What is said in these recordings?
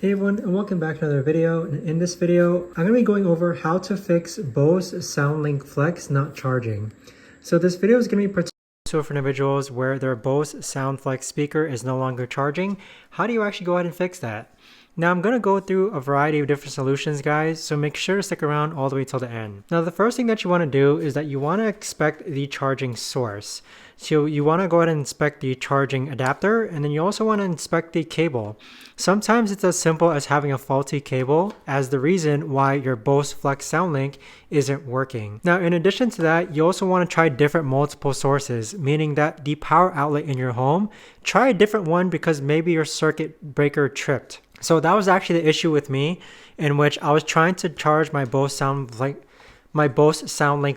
Hey everyone, and welcome back to another video. And in this video, I'm going to be going over how to fix Bose SoundLink Flex not charging. So this video is going to be particular for individuals where their Bose SoundFlex speaker is no longer charging. How do you actually go ahead and fix that? Now I'm going to go through a variety of different solutions, guys, so make sure to stick around all the way till the end. Now the first thing that you want to do is that you want to inspect the charging source. So you want to go ahead and inspect the charging adapter, and then you also want to inspect the cable. Sometimes it's as simple as having a faulty cable as the reason why your Bose Flex SoundLink isn't working. Now in addition to that, you also want to try different multiple sources, meaning that the power outlet in your home, try a different one because maybe your circuit breaker tripped. So that was actually the issue with me, in which I was trying to charge my Bose SoundLink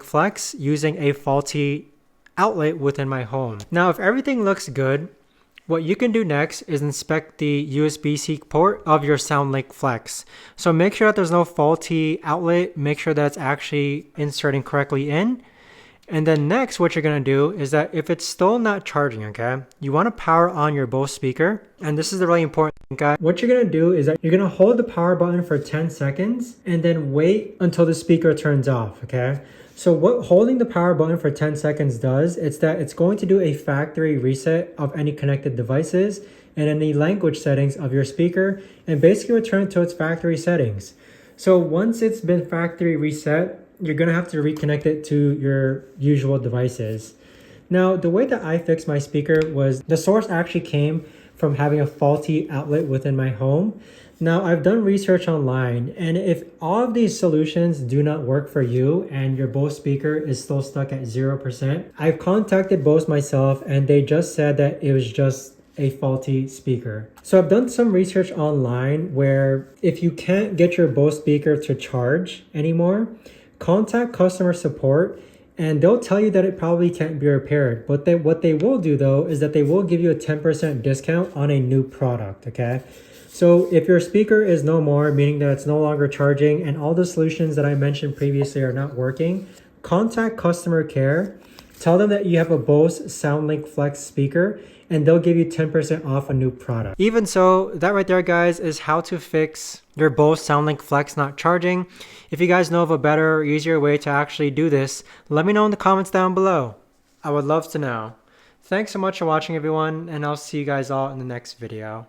Flex using a faulty outlet within my home. Now, if everything looks good, what you can do next is inspect the USB-C port of your SoundLink Flex. So make sure that there's no faulty outlet, make sure that it's actually inserting correctly in. And then next, what you're going to do is that if it's still not charging, okay, you want to power on your Bose speaker. And this is the really important thing, guys. What you're going to do is that you're going to hold the power button for 10 seconds and then wait until the speaker turns off, okay? So what holding the power button for 10 seconds does, it's that it's going to do a factory reset of any connected devices and any language settings of your speaker and basically return it to its factory settings. So once it's been factory reset, you're going to have to reconnect it to your usual devices. Now, the way that I fixed my speaker was the source actually came from having a faulty outlet within my home. Now, I've done research online, and if all of these solutions do not work for you and your Bose speaker is still stuck at 0%, I've contacted Bose myself and they just said that it was just a faulty speaker. So I've done some research online where if you can't get your Bose speaker to charge anymore, contact customer support and they'll tell you that it probably can't be repaired. But what they will do though is that they will give you a 10% discount on a new product, okay? So if your speaker is no more, meaning that it's no longer charging and all the solutions that I mentioned previously are not working, contact customer care, tell them that you have a Bose SoundLink Flex speaker and they'll give you 10% off a new product. Even so, that right there, guys, is how to fix your Bose SoundLink Flex not charging. If you guys know of a better or easier way to actually do this, let me know in the comments down below. I would love to know. Thanks so much for watching, everyone, and I'll see you guys all in the next video.